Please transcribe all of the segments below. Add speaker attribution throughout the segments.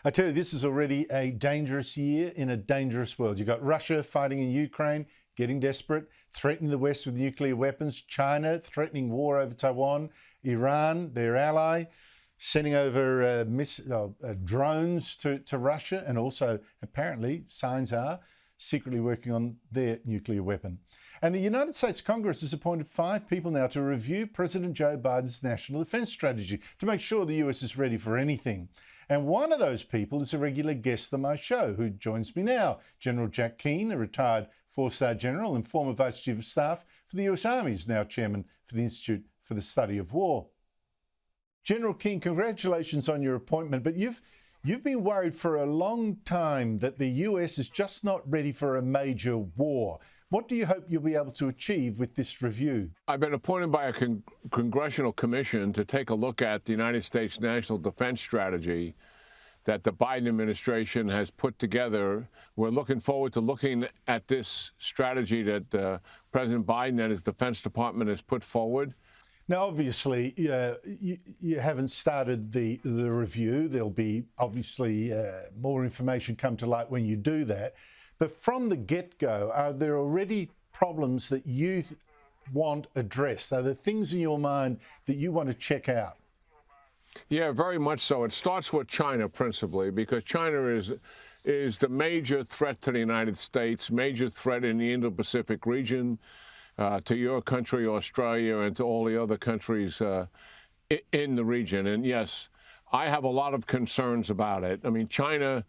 Speaker 1: I tell you, this is already a dangerous year in a dangerous world. You've got Russia fighting in Ukraine, getting desperate, threatening the West with nuclear weapons, China threatening war over Taiwan, Iran, their ally, sending over drones to Russia, and also, apparently, signs are secretly working on their nuclear weapon. And the United States Congress has appointed 5 people now to review President Joe Biden's national defense strategy to make sure the US is ready for anything. And one of those people is a regular guest on my show who joins me now, General Jack Keane, a retired 4-star general and former Vice Chief of Staff for the US Army, is now chairman for the Institute for the Study of War. General Keane, congratulations on your appointment, but you've been worried for a long time that the US is just not ready for a major war. What do you hope you'll be able to achieve with this review?
Speaker 2: I've been appointed by a congressional commission to take a look at the United States national defense strategy that the Biden administration has put together. We're looking forward to looking at this strategy that President Biden and his Defense Department has put forward.
Speaker 1: Now, obviously, you haven't started the review. There'll be obviously more information come to light when you do that. But from the get-go, are there already problems that you want addressed? Are there things in your mind that you want to check out?
Speaker 2: Yeah, very much so. It starts with China principally, because China is the major threat to the United States, major threat in the Indo-Pacific region, to your country, Australia, and to all the other countries in the region. And yes, I have a lot of concerns about it. I mean, China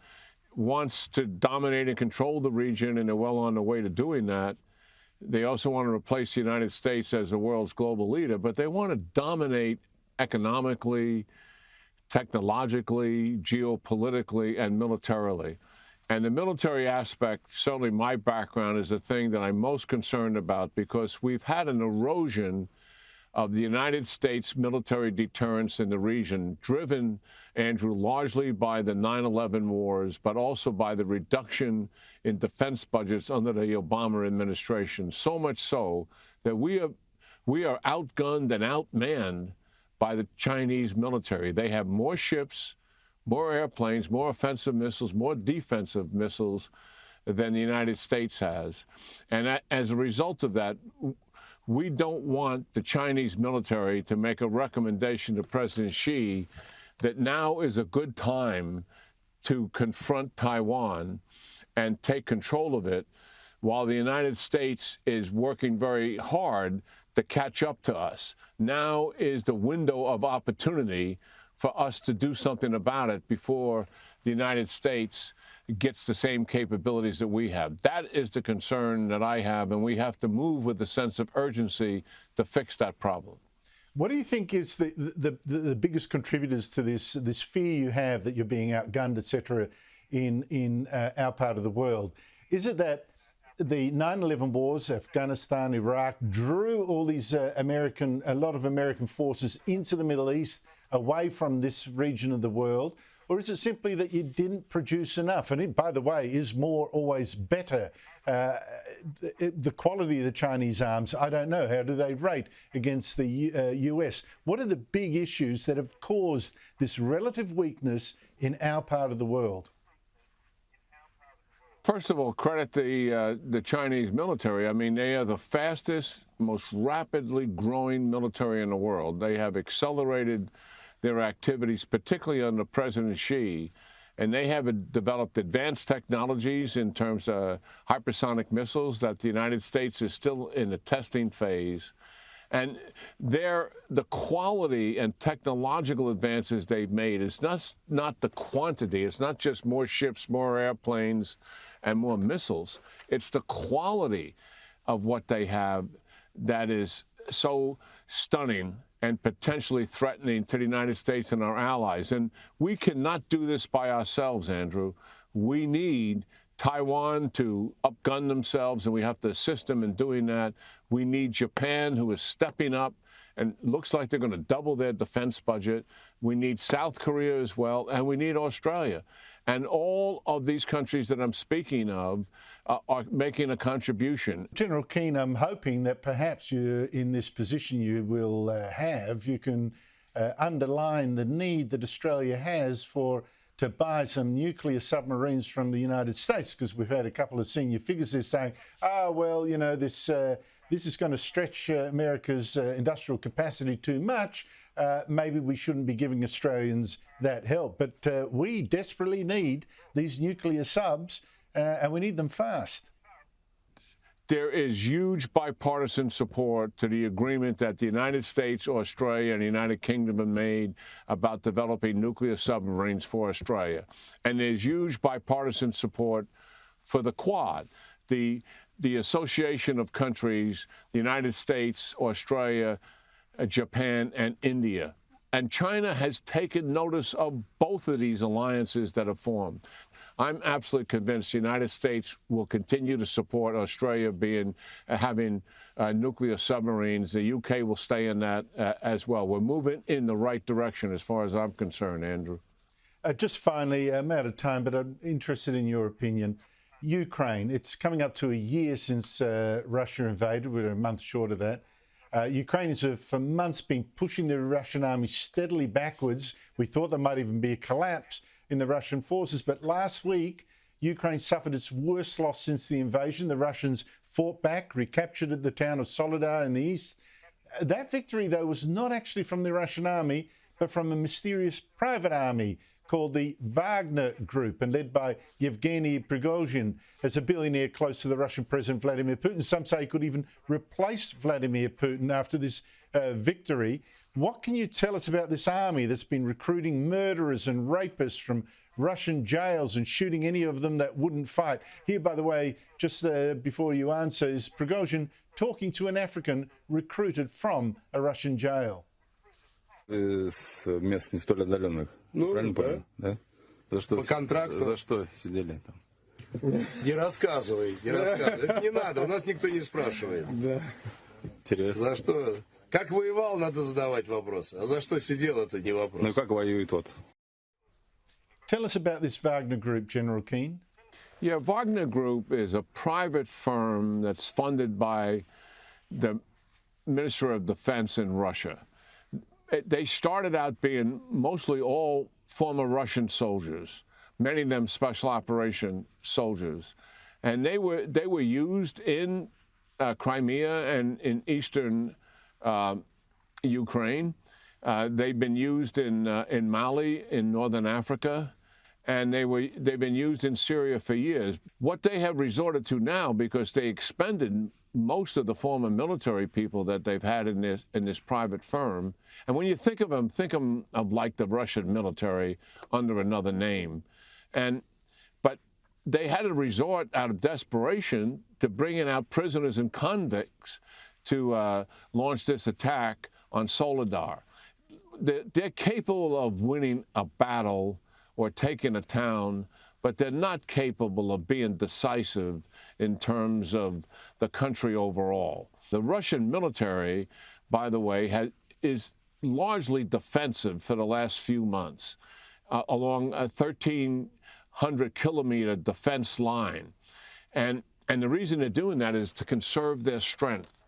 Speaker 2: wants to dominate and control the region, and they're well on the way to doing that. They also want to replace the United States as the world's global leader, but they want to dominate economically, technologically, geopolitically, and militarily. And the military aspect, certainly my background, is the thing that I'm most concerned about, because we've had an erosion of the United States military deterrence in the region, driven, Andrew, largely by the 9/11 wars, but also by the reduction in defense budgets under the Obama administration. So much so that we are outgunned and outmanned by the Chinese military. They have more ships, more airplanes, more offensive missiles, more defensive missiles than the United States has. And as a result of that, we don't want the Chinese military to make a recommendation to President Xi that now is a good time to confront Taiwan and take control of it, while the United States is working very hard to catch up to us. Now is the window of opportunity for us to do something about it before the United States gets the same capabilities that we have. That is the concern that I have, and we have to move with a sense of urgency to fix that problem.
Speaker 1: What do you think is the biggest contributors to this fear you have that you're being outgunned, etc., in our part of the world? Is it that the 9/11 wars, Afghanistan, Iraq, drew all these a lot of American forces into the Middle East, away from this region of the world? Or is it simply that you didn't produce enough? And it, by the way, is more always better? The quality of the Chinese arms, I don't know. How do they rate against the US? What are the big issues that have caused this relative weakness in our part of the world?
Speaker 2: First of all, credit the Chinese military. I mean, they are the fastest, most rapidly growing military in the world. They have accelerated their activities, particularly under President Xi, and they have developed advanced technologies in terms of hypersonic missiles that the United States is still in the testing phase. And the quality and technological advances they've made is not the quantity. It's not just more ships, more airplanes, and more missiles. It's the quality of what they have that is so stunning and potentially threatening to the United States and our allies. And we cannot do this by ourselves, Andrew. We need Taiwan to outgun themselves, and we have to assist them in doing that. We need Japan, who is stepping up and looks like they're going to double their defense budget. We need South Korea as well, and we need Australia. And all of these countries that I'm speaking of are making a contribution.
Speaker 1: General Keane, I'm hoping that perhaps you, in this position you will have, you can underline the need that Australia has for to buy some nuclear submarines from the United States, because we've had a couple of senior figures there saying, oh, well, you know, this is going to stretch America's industrial capacity too much. Maybe we shouldn't be giving Australians that help. But we desperately need these nuclear subs, and we need them fast.
Speaker 2: There is huge bipartisan support to the agreement that the United States, Australia, and the United Kingdom have made about developing nuclear submarines for Australia. And there's huge bipartisan support for the Quad, the association of countries, the United States, Australia, Japan, and India. And China has taken notice of both of these alliances that have formed. I'm absolutely convinced the United States will continue to support Australia having nuclear submarines. The UK will stay in that as well. We're moving in the right direction as far as I'm concerned, Andrew.
Speaker 1: Just finally, I'm out of time, but I'm interested in your opinion. Ukraine, it's coming up to a year since Russia invaded. We're a month short of that. Ukrainians have for months been pushing the Russian army steadily backwards. We thought there might even be a collapse in the Russian forces, but last week Ukraine suffered its worst loss since the invasion. The Russians fought back, recaptured the town of Soledar in the east. That victory, though, was not actually from the Russian army, but from a mysterious private army called the Wagner Group and led by Yevgeny Prigozhin, as a billionaire close to the Russian President Vladimir Putin. Some say he could even replace Vladimir Putin after this victory. What can you tell us about this army that's been recruiting murderers and rapists from Russian jails and shooting any of them that wouldn't fight? Here, by the way, just before you answer, is Prigozhin talking to an African recruited from a Russian jail?
Speaker 3: С мест не столь отдаленных. Правильно понял? Да? За что,
Speaker 4: по контракту.
Speaker 3: За что сидели там?
Speaker 4: Не рассказывай, не рассказывай. Это не надо, у нас никто не спрашивает.
Speaker 3: Да. Интересно.
Speaker 4: За что? Как воевал, надо задавать вопросы. А за что сидел, это не вопрос.
Speaker 3: Ну как воюет тот?
Speaker 1: Tell us about this Wagner Group, General Keane.
Speaker 2: Yeah, Wagner Group is a private firm that's funded by the Minister of Defense in Russia. They started out being mostly all former Russian soldiers, many of them special operation soldiers, and they were used in Crimea and in eastern Ukraine. They've been used in Mali, in northern Africa, and they've been used in Syria for years. What they have resorted to now, because they expended most of the former military people that they've had in this private firm, and when you think of them of like the Russian military under another name, but they had to resort out of desperation to bringing out prisoners and convicts to launch this attack on Soledar. They're capable of winning a battle or taking a town, but they're not capable of being decisive in terms of the country overall. The Russian military, by the way, is largely defensive for the last few months along a 1,300-kilometer defense line. And the reason they're doing that is to conserve their strength.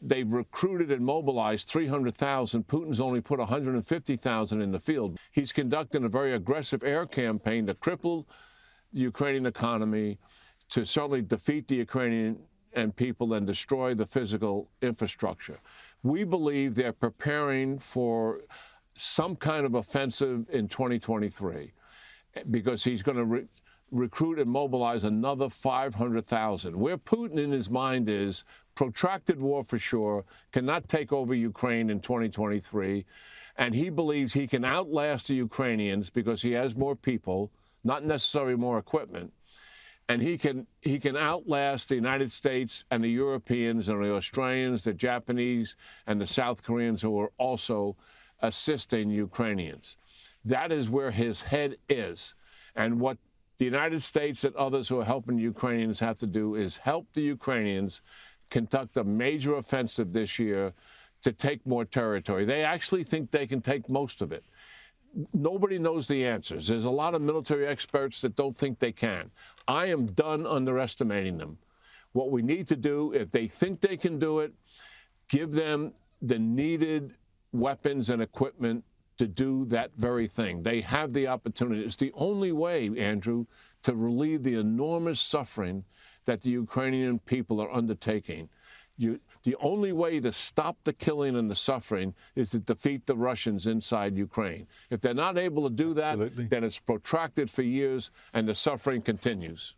Speaker 2: They've recruited and mobilized 300,000. Putin's only put 150,000 in the field. He's conducting a very aggressive air campaign to cripple the Ukrainian economy, to certainly defeat the Ukrainian and people and destroy the physical infrastructure. We believe they're preparing for some kind of offensive in 2023 because he's going to recruit and mobilize another 500,000. Where Putin in his mind is protracted war for sure, cannot take over Ukraine in 2023, and he believes he can outlast the Ukrainians because he has more people, not necessarily more equipment, and he can outlast the United States and the Europeans and the Australians, the Japanese, and the South Koreans who are also assisting Ukrainians. That is where his head is, and what the United States and others who are helping Ukrainians have to do is help the Ukrainians conduct a major offensive this year to take more territory. They actually think they can take most of it. Nobody knows the answers. There's a lot of military experts that don't think they can. I am done underestimating them. What we need to do, if they think they can do it, give them the needed weapons and equipment to do that very thing. They have the opportunity. It's the only way, Andrew, to relieve the enormous suffering that the Ukrainian people are undertaking. The only way to stop the killing and the suffering is to defeat the Russians inside Ukraine. If they're not able to do that, then it's protracted for years and the suffering continues.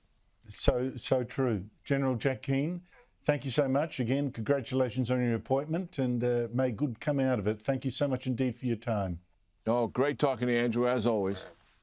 Speaker 1: So true. General Jack Keane, thank you so much. Again, congratulations on your appointment, and may good come out of it. Thank you so much indeed for your time.
Speaker 2: Oh, great talking to you, Andrew, as always.